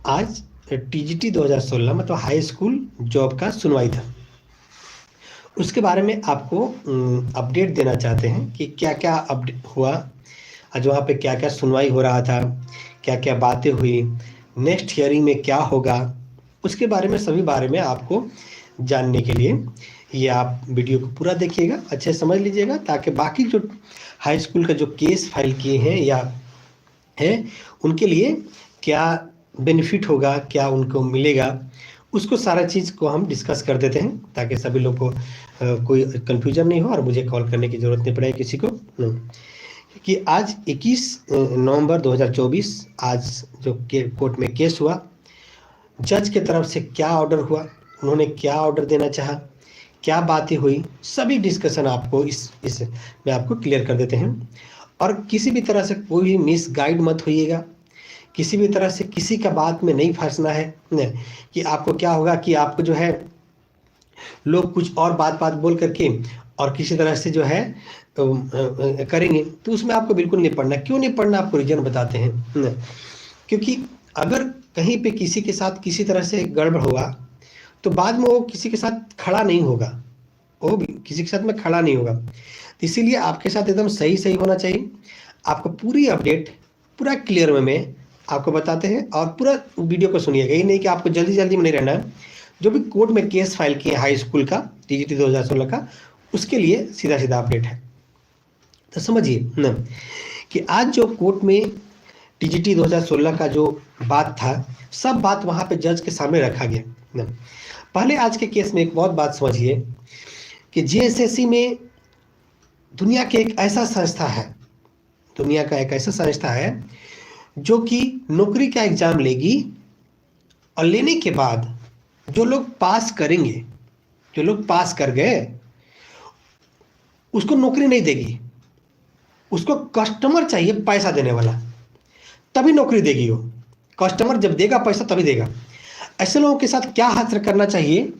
आज टीजीटी 2016 मतलब high school job का सुनवाई था। उसके बारे में आपको अपडेट देना चाहते हैं कि क्या क्या अपडेट हुआ, आज वहाँ पे क्या क्या सुनवाई हो रहा था, क्या क्या बातें हुई, नेक्स्ट हियरिंग में क्या होगा, उसके बारे में सभी बारे में आपको जानने के लिए ये आप वीडियो को पूरा देखिएगा, अच्छे से समझ लीजिएगा, ताकि बाकी जो हाई स्कूल का जो केस फाइल किए हैं या है उनके लिए क्या बेनिफिट होगा, क्या उनको मिलेगा, उसको सारा चीज़ को हम डिस्कस कर देते हैं ताकि सभी लोग को कोई कन्फ्यूजन नहीं हो और मुझे कॉल करने की ज़रूरत नहीं पड़े किसी को। कि आज 21 नवंबर 2024 आज जो कोर्ट में केस हुआ, जज के तरफ से क्या ऑर्डर हुआ, उन्होंने क्या ऑर्डर देना चाहा, क्या बातें हुई, सभी डिस्कशन आपको इस में आपको क्लियर कर देते हैं। और किसी भी तरह से कोई भी मिस गाइड मत होइएगा, किसी भी तरह से किसी का बात में नहीं फंसना है न, कि आपको क्या होगा कि आपको जो है लोग कुछ और बात बोल करके और किसी तरह से जो है करेंगे, तो उसमें आपको बिल्कुल नहीं पढ़ना। क्यों नहीं पढ़ना, आपको रीजन बताते हैं न? क्योंकि अगर कहीं पे किसी के साथ किसी तरह से गड़बड़ हुआ तो बाद में वो किसी के साथ खड़ा नहीं होगा, वो भी किसी के साथ में खड़ा नहीं होगा। तो इसीलिए आपके साथ एकदम सही होना चाहिए। आपको पूरी अपडेट पूरा क्लियर में आपको बताते हैं और पूरा वीडियो को सुनिएगा, ये नहीं कि आपको जल्दी में नहीं रहना है। जो भी कोर्ट में केस फाइल किए हाई स्कूल का टीजीटी 2016 का, उसके लिए सीधा अपडेट है। तो समझिए न कि आज जो कोर्ट में टीजीटी 2016 का जो बात था, सब बात वहाँ पे जज के सामने रखा गया न। पहले आज के केस में एक बहुत बात समझिए कि जेएसएससी में दुनिया का एक ऐसा संस्था है जो कि नौकरी का एग्जाम लेगी और लेने के बाद जो लोग पास करेंगे, जो लोग पास कर गए, उसको नौकरी नहीं देगी, उसको कस्टमर चाहिए पैसा देने वाला, तभी नौकरी देगी। वो कस्टमर जब देगा पैसा तभी देगा। ऐसे लोगों के साथ क्या हासिल करना चाहिए,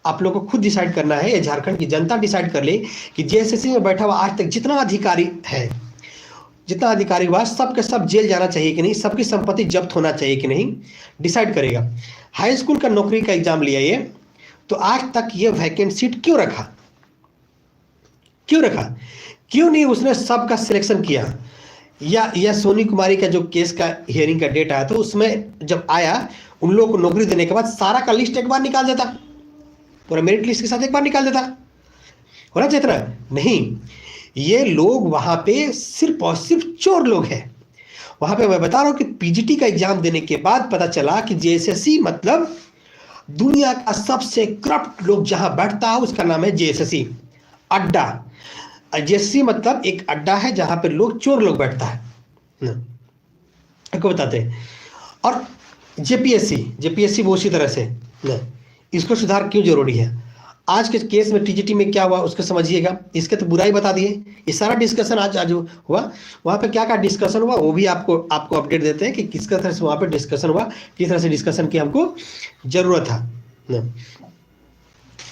आप लोगों को खुद डिसाइड करना है। ये झारखंड की जनता डिसाइड कर ले कि जेएसएससी में बैठा हुआ आज तक जितना अधिकारी हुआ, सब के सब जेल जाना चाहिए कि नहीं, सबकी संपत्ति जब्त होना चाहिए कि नहीं, डिसाइड करेगा। हाई स्कूल का नौकरी का एग्जाम लिया ये, तो आज तक ये वैकेंट सीट क्यों रखा, क्यों नहीं उसने सबका सिलेक्शन किया। या सोनी कुमारी का जो केस का हियरिंग का डेट आया, तो उसमें जब आया उन लोगों को नौकरी देने के बाद सारा का लिस्ट एक बार निकाल देता, पूरा मेरिट लिस्ट के साथ एक बार निकाल देता, होना चाहिए ना? नहीं, ये लोग वहां पे सिर्फ और सिर्फ चोर लोग हैं। वहां पे मैं बता रहा हूं कि पीजीटी का एग्जाम देने के बाद पता चला कि जेएसएससी मतलब दुनिया का सबसे करप्ट लोग जहां बैठता है उसका नाम है जेएसएससी अड्डा। जेएसएससी मतलब एक अड्डा है जहां पे चोर लोग बैठता है, आपको बताते हैं। और जेपीएससी वो उसी तरह से न, इसको सुधार क्यों जरूरी है। आज के केस में टीजीटी में क्या हुआ उसको समझिएगा, इसके तो बुराई बता दिए। ये सारा डिस्कशन आज हुआ, वहाँ पे क्या डिस्कशन हुआ वो भी आपको अपडेट देते हैं कि किस तरह से वहाँ पे डिस्कशन हुआ, किस तरह से डिस्कशन की हमको जरूरत था न।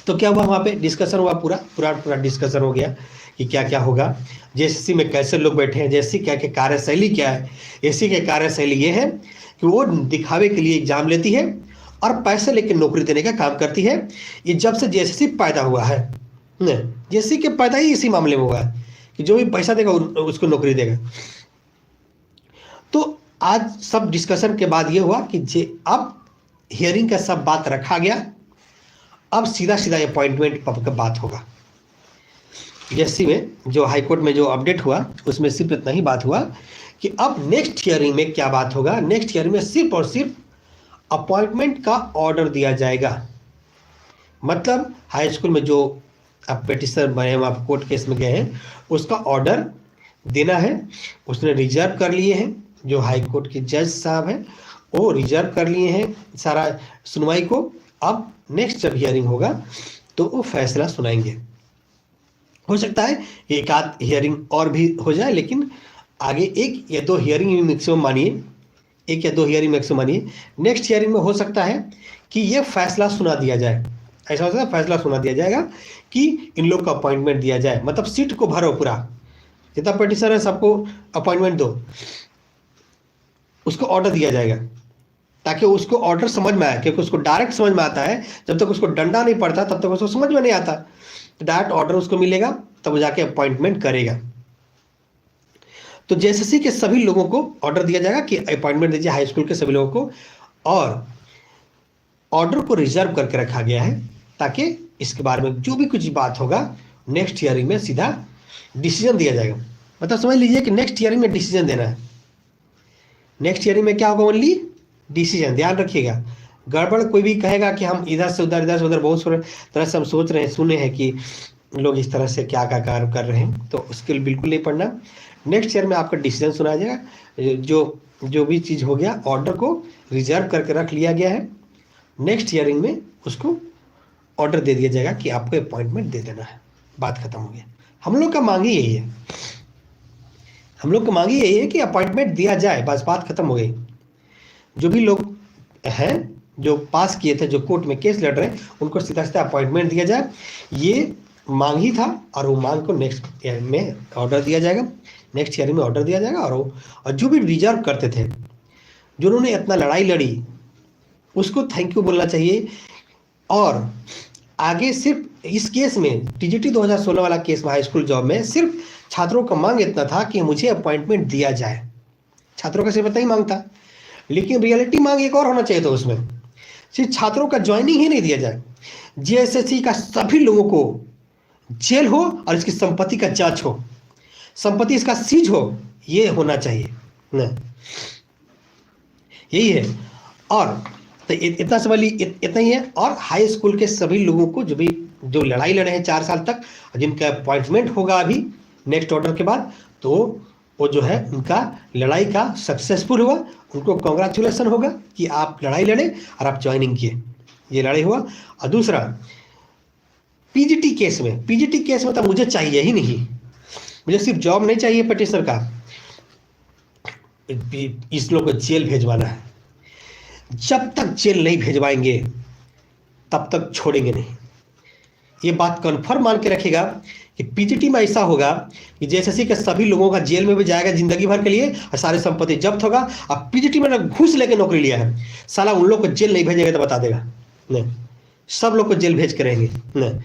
तो क्या हुआ, वहाँ पे डिस्कशन हुआ, पूरा डिस्कशन हो गया कि क्या क्या होगा, जेएसएससी में कैसे लोग बैठे हैं, जेएसएससी क्या कार्यशैली क्या है। एससी की कार्यशैली ये है कि वो दिखावे के लिए एग्जाम लेती है और पैसे लेकर नौकरी देने का काम करती है। ये जब से जेएसएससी पैदा हुआ है, जेएसएससी के पैदा ही इसी मामले में हुआ है कि जो भी पैसा देगा उसको नौकरी देगा। तो आज सब डिस्कशन के बाद ये हुआ कि अब हियरिंग का सब बात रखा गया, अब सीधा अपॉइंटमेंट का बात होगा। जेएसएससी में जो हाईकोर्ट में जो अपडेट हुआ उसमें सिर्फ इतना ही बात हुआ कि अब नेक्स्ट हियरिंग में क्या बात होगा। नेक्स्ट हियरिंग में सिर्फ और सिर्फ अपॉइंटमेंट का ऑर्डर दिया जाएगा। मतलब हाई स्कूल में जो आप पेटिशनर बने हैं, आप कोर्ट केस में गए हैं, उसका ऑर्डर देना है। उसने रिजर्व कर लिए हैं, जो हाई कोर्ट के जज साहब हैं वो रिजर्व कर लिए हैं सारा सुनवाई को। अब नेक्स्ट जब हियरिंग होगा तो वो फैसला सुनाएंगे। हो सकता है एक आध हियरिंग और भी हो जाए, लेकिन आगे 1 या 2 हियरिंग मैक्सिमम मानिए, 1 या 2 हियरिंग मैक्सिमम मानिए। नेक्स्ट हियरिंग में हो सकता है कि ये फैसला सुना दिया जाए, ऐसा हो सकता है फैसला सुना दिया जाएगा कि इन लोग को अपॉइंटमेंट दिया जाए। मतलब सीट को भरो, पूरा जितना पिटीशनर है सबको अपॉइंटमेंट दो, उसको ऑर्डर दिया जाएगा। ताकि उसको ऑर्डर समझ में आए, क्योंकि उसको डायरेक्ट समझ में आता है। जब तक उसको डंडा नहीं पड़ता तब तक उसको समझ में नहीं आता। तो डायरेक्ट ऑर्डर उसको मिलेगा, तब वो जाके अपॉइंटमेंट करेगा। तो जेएसएससी के सभी लोगों को ऑर्डर दिया जाएगा कि अपॉइंटमेंट दीजिए, हाई स्कूल के सभी लोगों को। और ऑर्डर को रिजर्व करके रखा गया है ताकि इसके बारे में जो भी कुछ बात होगा नेक्स्ट हियरिंग में सीधा डिसीजन दिया जाएगा। मतलब समझ लीजिए कि नेक्स्ट हियरिंग में डिसीजन देना है। नेक्स्ट हियरिंग में क्या होगा? Only decision. ध्यान रखिएगा, गड़बड़ कोई भी कहेगा कि हम इधर से उधर बहुत तरह से हम सोच रहे हैं, सुने हैं कि लोग इस तरह से क्या क्या कार्य कर रहे हैं, तो उसके लिए बिल्कुल नहीं पढ़ना। नेक्स्ट ईयर में आपका डिसीजन सुनाया जाएगा। जो भी चीज़ हो गया ऑर्डर को रिजर्व करके रख लिया गया है, नेक्स्ट हियरिंग में उसको ऑर्डर दे दिया जाएगा कि आपको अपॉइंटमेंट दे देना है। बात खत्म हो गया। हम लोग का मांग ही यही है, हम लोग का मांग ही यही है कि अपॉइंटमेंट दिया जाए, बस बात खत्म हो गई। जो भी लोग हैं जो पास किए थे, जो कोर्ट में केस लड़ रहे हैं, उनको सीधा सीधा अपॉइंटमेंट दिया जाए, ये मांग ही था। और वो मांग को नेक्स्ट ईयर में ऑर्डर दिया जाएगा, नेक्स्ट ईयर में ऑर्डर दिया जाएगा। और जो भी रिजर्व करते थे, जिन्होंने इतना लड़ाई लड़ी, उसको थैंक यू बोलना चाहिए। और आगे सिर्फ इस केस में, टीजीटी 2016 वाला केस में, हाई स्कूल जॉब में, सिर्फ छात्रों का मांग इतना था कि मुझे अपॉइंटमेंट दिया जाए। छात्रों का सिर्फ इतना ही मांग था, लेकिन रियलिटी मांग एक और होना चाहिए था उसमें, सिर्फ छात्रों का ज्वाइनिंग ही नहीं दिया जाए, जेएसएससी का सभी लोगों को जेल हो और इसकी संपत्ति का जांच हो, संपत्ति इसका सीज हो, ये होना चाहिए ना, यही है। और तो इतना समझ ली, इतना ही है। और हाई स्कूल के सभी लोगों को जो लड़ाई लड़े हैं 4 साल तक, जिनका अपॉइंटमेंट होगा अभी नेक्स्ट ऑर्डर के बाद, तो वो जो है उनका लड़ाई का सक्सेसफुल हुआ, उनको कॉन्ग्रेचुलेसन होगा कि आप लड़ाई लड़े और आप ज्वाइनिंग किए, ये लड़ाई हुआ। और दूसरा, पीजीटी केस में तो मुझे चाहिए ही नहीं, मुझे सिर्फ जॉब नहीं चाहिए पटिशनर का, इस लोग को जेल भेजवाना है। जब तक जेल नहीं भेजवाएंगे तब तक छोड़ेंगे नहीं। ये बात कन्फर्म मान के रखेगा कि पीजीटी में ऐसा होगा कि जेएसएससी के सभी लोगों का जेल में भी जाएगा जिंदगी भर के लिए, और सारी संपत्ति जब्त होगा। अब पीजीटी में घूस लेके नौकरी लिया है, साला उन लोग को जेल नहीं भेजेगा तो बता देगा नहीं, सब लोग को जेल भेज के रहेंगे नहीं।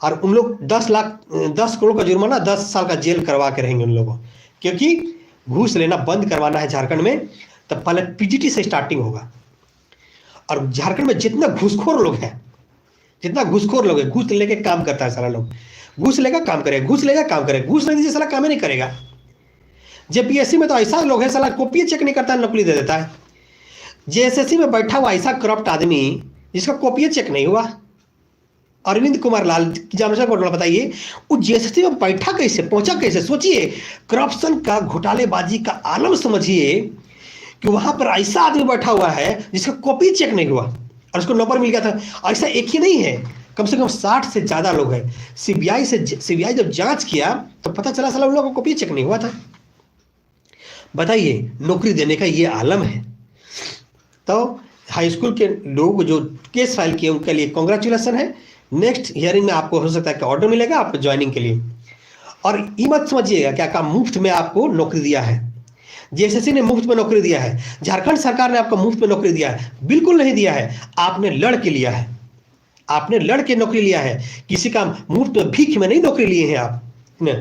और उन लोग 10 करोड़ का जुर्माना, 10 साल का जेल करवा के रहेंगे उन लोगों को, क्योंकि घूस लेना बंद करवाना है झारखंड में। तब पहले पीजीटी से स्टार्टिंग होगा। और झारखंड में जितना घूसखोर लोग हैं, घूस लेके काम करता है सारा लोग, घूस लेगा काम करेगा, घूस लेगा काम करेगा, घूस नहीं दीजिए साला काम ही नहीं करेगा। जेपीएससी में तो ऐसा लोग है, साला कॉपी चेक नहीं करता है, नौकरी दे देता है। जेएसएससी में बैठा हुआ ऐसा करप्ट आदमी जिसका कॉपी चेक नहीं हुआ, अरविंद कुमार लाल जामशेद को बताइए, वो जेएसएससी में बैठा कैसे, पहुंचा कैसे? सोचिए, करप्शन का, घोटालेबाजी का आलम समझिए कि वहां पर ऐसा आदमी बैठा हुआ है जिसका कॉपी चेक नहीं हुआ और उसको नंबर मिल गया था। ऐसा एक ही नहीं है, कम से कम 60 से ज्यादा लोग हैं। सीबीआई जब जांच किया तो पता चला साला उन लोगों को कॉपी चेक नहीं हुआ था। बताइए, नौकरी देने का ये आलम है। तो हाई स्कूल के लोग जो केस फाइल किए उनके लिए कॉन्ग्रेचुलेसन है। नेक्स्ट हियरिंग में आपको हो सकता है कि ऑर्डर मिलेगा आपको ज्वाइनिंग के लिए। और ये मत समझिएगा क्या काम मुफ्त में आपको नौकरी दिया है, जेएसएससी ने मुफ्त में नौकरी दिया है, झारखंड सरकार ने आपको मुफ्त में नौकरी दिया है, बिल्कुल नहीं दिया है। आपने लड़ के लिया है, आपने लड़ के नौकरी लिया है, किसी का मुफ्त में भीख में नहीं नौकरी लिए हैं आप ने।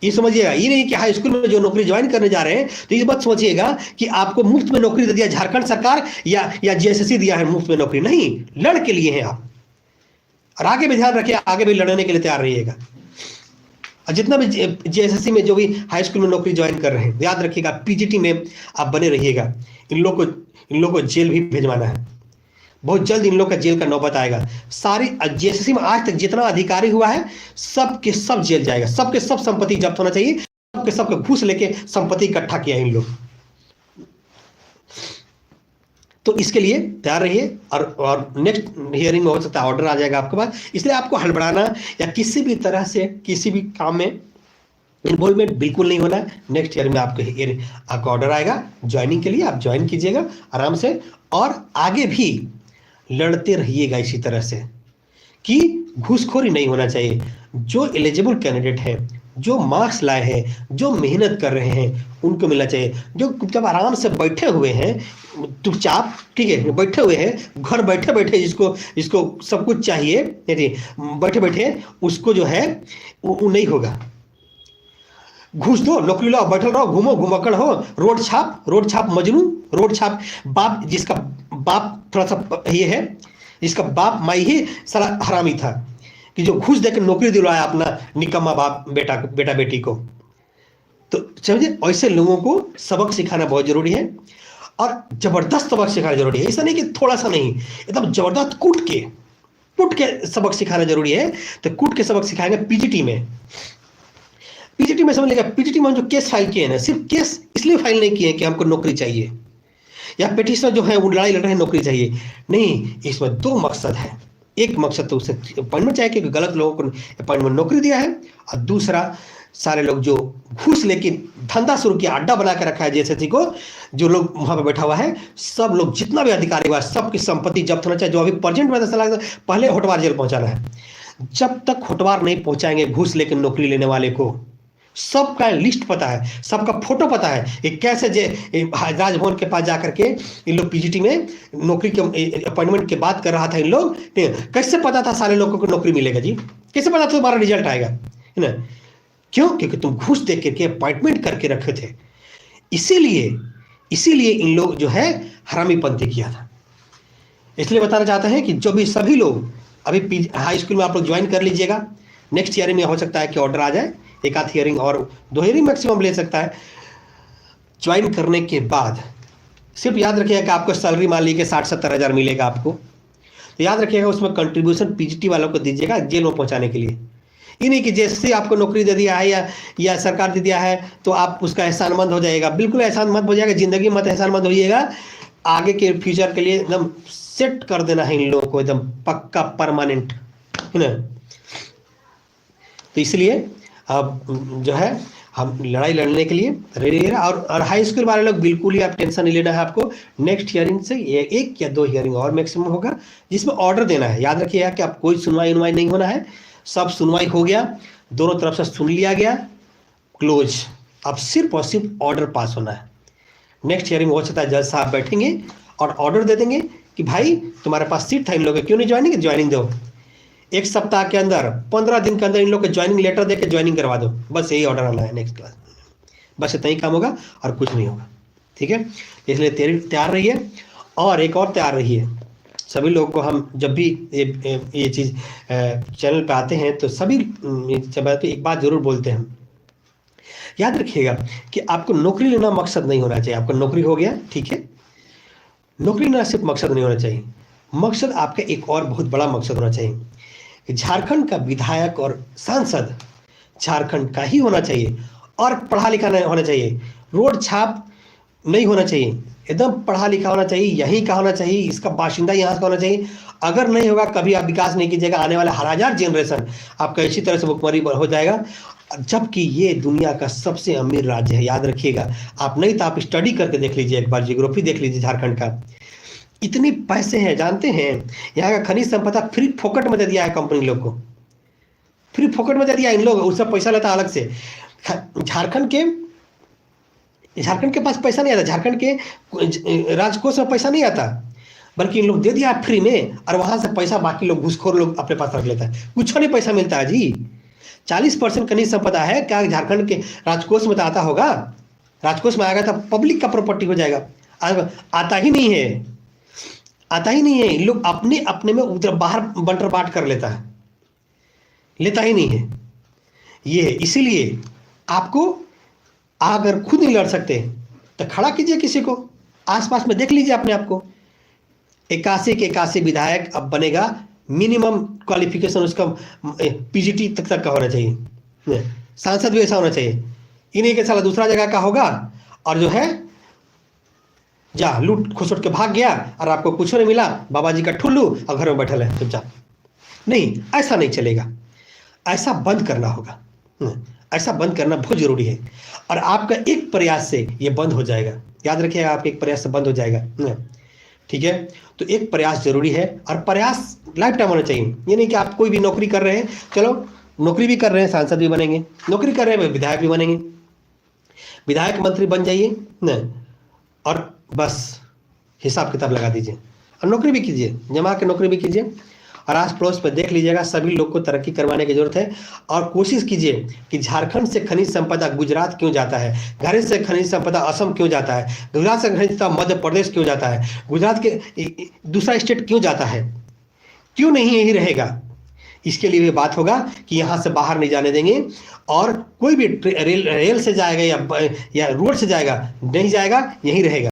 ये समझिएगा, ये नहीं कि हाई स्कूल में जो नौकरी ज्वाइन करने जा रहे हैं तो ये बात समझिएगा कि आपको मुफ्त में नौकरी दे दिया झारखंड सरकार या जेएसएससी दिया है मुफ्त में नौकरी, नहीं, लड़ के लिए हैं आप। और आगे भी ध्यान रखिए, आगे भी लड़ने के लिए तैयार रहिएगा। और जितना भी जेएसएससी में जो भी हाई स्कूल में नौकरी ज्वाइन कर रहे हैं, याद रखिएगा पीजीटी में आप बने रहिएगा। इन लोग को जेल भी भेजवाना है, बहुत जल्द इन लोग का जेल का नौबत आएगा। सारी जेएसएससी में आज तक जितना अधिकारी हुआ है सब के सब जेल जाएगा, सबके सब संपत्ति जब्त होना चाहिए, सबके सबके घूस लेके संपत्ति इकट्ठा किया है इन लोग। तो इसके लिए तैयार रहिए। और नेक्स्ट हियरिंग में हो सकता है ऑर्डर आ जाएगा आपके पास, इसलिए आपको हड़बड़ाना या किसी भी तरह से किसी भी काम में इन्वॉल्वमेंट बिल्कुल नहीं होना है। नेक्स्ट ईयर में आपको ऑर्डर आएगा ज्वाइनिंग के लिए, आप ज्वाइन कीजिएगा आराम से। और आगे भी लड़ते रहिएगा इसी तरह से कि घूसखोरी नहीं होना चाहिए। जो एलिजिबल कैंडिडेट है जो मार्क्स लाए हैं, जो मेहनत कर रहे हैं, उनको मिलना चाहिए। जो जब आराम से बैठे हुए हैं चुपचाप, ठीक है, बैठे हुए हैं घर बैठे बैठे, जिसको जिसको सब कुछ चाहिए, बैठे बैठे उसको जो है वो नहीं होगा। घूस दो, नौकरी लो, बैठल रहो, घूमो, घुमक्कड़ हो, रोड छाप मजनू, रोड छाप बाप, जिसका बाप थोड़ा सा ये है, जिसका बाप माई ही साला हरामी था, कि जो घूस देकर नौकरी दिलवाया अपना निकम्मा बाप बेटा बेटी को। तो समझे, ऐसे लोगों को सबक सिखाना बहुत जरूरी है, और जबरदस्त सबक सिखाना जरूरी है। ऐसा नहीं कि थोड़ा सा नहीं, एकदम जबरदस्त कूट के सबक सिखाना जरूरी है। तो कूट के सबक सिखाएंगे पीजीटी में। पीजीटी में समझ लेगा, पीजीटी में जो केस फाइल किए हैं, सिर्फ केस इसलिए फाइल नहीं किए कि हमको नौकरी चाहिए, या पिटिशनर जो है वो लड़ाई लड़ रहे हैं नौकरी चाहिए, नहीं, इसमें दो मकसद है। एक मकसद तो उसे अपॉइंटमेंट चाहिए, क्योंकि गलत लोगों को अपॉइंटमेंट नौकरी दिया है, और दूसरा सारे लोग जो घूस लेके धंधा शुरू किया, अड्डा बना के रखा है जेएसएससी को, जो लोग वहां पे बैठा हुआ है, सब लोग जितना भी अधिकारी हुआ, सबकी संपत्ति जब्त होना चाहिए। जो अभी प्रेजेंट में ऐसा लगता है, पहले होटवार जेल पहुंचाना है। जब तक होटवार नहीं पहुंचाएंगे घूस लेकर नौकरी लेने वाले को, सबका लिस्ट पता है, सबका फोटो पता है, ये कैसे राजभवन के पास जाकर के इन लोग पीजीटी में नौकरी के अपॉइंटमेंट की बात कर रहा था। इन लोग कैसे पता था सारे लोगों को नौकरी मिलेगा जी? कैसे पता था तुम्हारा रिजल्ट आएगा? है ना? क्यों? क्योंकि तुम घूस दे करके अपॉइंटमेंट करके रखे थे। इसीलिए इन लोग जो है हरामीपंथी किया था। इसलिए बताना चाहते हैं कि जो भी सभी लोग अभी हाई स्कूल में आप लोग ज्वाइन कर लीजिएगा। नेक्स्ट ईयर में हो सकता है कि ऑर्डर आ जाए, एक आध हियरिंग और 2 हियरिंग मैक्सिमम ले सकता है। ज्वाइन करने के बाद सिर्फ याद रखिएगा कि आपको सैलरी मान लीजिए 60-70 हज़ार मिलेगा आपको, तो याद रखिएगा उसमें कंट्रीब्यूशन पीजीटी वालों को दीजिएगा जेल में पहुंचाने के लिए। ये नहीं कि जैसे आपको नौकरी दे दिया है या सरकार दे दिया है तो आप उसका एहसानमंद हो जाएगा। बिल्कुल एहसानमंद हो जाएगा, जिंदगी मत एहसानमंद होइएगा। आगे के फ्यूचर के लिए एकदम सेट कर देना है इन लोगों को, एकदम पक्का परमानेंट, है ना। तो इसलिए अब जो है हम लड़ाई लड़ने के लिए रेडी है। और हाई स्कूल वाले लोग बिल्कुल ही आप टेंशन नहीं लेना है आपको। नेक्स्ट हियरिंग से एक या 2 हियरिंग और मैक्सिमम होगा, जिसमें ऑर्डर देना है। याद रखिएगा कि आप कोई सुनवाई नहीं होना है, सब सुनवाई हो गया, दोनों तरफ से सुन लिया गया, क्लोज। अब सिर्फ और सिर्फ ऑर्डर पास होना है। नेक्स्ट हियरिंग हो सकता है जज साहब बैठेंगे और ऑर्डर दे देंगे कि भाई तुम्हारे पास सीट था, इन लोगों क्यों नहीं ज्वाइनिंग दो। 1 सप्ताह के अंदर, 15 दिन के अंदर इन लोग को ज्वाइनिंग लेटर देके ज्वाइनिंग करवा दो। बस यही ऑर्डर आना है नेक्स्ट क्लास, बस इतना ही काम होगा और कुछ नहीं होगा, ठीक है। इसलिए तैयार रहिए। और एक और तैयार रहिए, सभी लोगों को हम जब भी ये चीज़ चैनल पे आते हैं तो सभी पे एक बात जरूर बोलते हैं, याद रखिएगा कि आपको नौकरी लेना मकसद नहीं होना चाहिए। आपको नौकरी हो गया, ठीक है, नौकरी लेना सिर्फ मकसद नहीं होना चाहिए। मकसद आपका एक और बहुत बड़ा मकसद होना चाहिए। झारखंड का विधायक और सांसद झारखंड का ही होना चाहिए, और पढ़ा लिखा नहीं होना चाहिए, रोड छाप नहीं होना चाहिए, एकदम पढ़ा लिखा होना चाहिए, यहीं का होना चाहिए, इसका बाशिंदा यहाँ का होना चाहिए। अगर नहीं होगा, कभी आप विकास नहीं कीजिएगा। आने वाला 1000 जनरेशन आपका इसी तरह से भुखमरी हो जाएगा, जबकि ये दुनिया का सबसे अमीर राज्य है। याद रखिएगा, आप नहीं तो आप स्टडी करके देख लीजिए, एक बार जियोग्राफी देख लीजिए झारखंड का। इतने पैसे हैं, जानते हैं, यहाँ का खनिज संपदा फ्री फोकट में दे दिया है कंपनी लोग को, फ्री फोकट में दे दिया। इन लोग उससे पैसा लेता अलग से। झारखंड के पास पैसा नहीं आता, झारखंड के राजकोष में पैसा नहीं आता, बल्कि इन लोग दे दिया फ्री में, और वहां से पैसा बाकी लोग घूसखोर लोग अपने पास रख लेता है। कुछ नहीं पैसा मिलता है जी। 40% खनिज संपदा है, क्या झारखंड के राजकोष में तो आता होगा? राजकोष में आएगा तो पब्लिक का प्रॉपर्टी हो जाएगा। आता ही नहीं है, आता ही नहीं है। इन लोग अपने अपने में उधर बाहर बंटर बाट कर लेता है, लेता ही नहीं है ये। इसीलिए आपको अगर खुद नहीं लड़ सकते तो खड़ा कीजिए किसी को, आसपास में देख लीजिए अपने आप को। 81 के 81 विधायक अब बनेगा, मिनिमम क्वालिफिकेशन उसका पीजीटी तक का होना चाहिए। सांसद भी ऐसा होना चाहिए, इन्हीं के साला दूसरा जगह का होगा, और जो है जा लूट खुसुट के भाग गया और आपको कुछ नहीं मिला, बाबा जी का ठुल्लू, और घर में बैठल है चुपचाप। नहीं, ऐसा नहीं चलेगा, ऐसा बंद करना होगा। ऐसा बंद करना बहुत जरूरी है, और आपका एक प्रयास से ये बंद हो जाएगा। याद रखिएगा, आपके एक प्रयास से बंद हो जाएगा, ठीक है। तो एक प्रयास जरूरी है, और प्रयास लाइफ टाइम होना चाहिए। ये नहीं कि आप कोई भी नौकरी कर रहे हैं, चलो नौकरी भी कर रहे हैं, सांसद भी बनेंगे, नौकरी कर रहे हैं विधायक भी बनेंगे, विधायक मंत्री बन जाइए न, और बस हिसाब किताब लगा दीजिए और नौकरी भी कीजिए, जमा के नौकरी भी कीजिए। और आस पड़ोस में देख लीजिएगा, सभी लोग को तरक्की करवाने की जरूरत है। और कोशिश कीजिए कि झारखंड से खनिज संपदा गुजरात क्यों जाता है, घर से खनिज संपदा असम क्यों जाता है, गुजरात से खनिज संपदा मध्य प्रदेश क्यों जाता है, गुजरात के दूसरा स्टेट क्यों जाता है, क्यों नहीं यही रहेगा। इसके लिए भी बात होगा कि यहाँ से बाहर नहीं जाने देंगे, और कोई भी रेल से जाएगा या रोड से जाएगा नहीं जाएगा, यहीं रहेगा।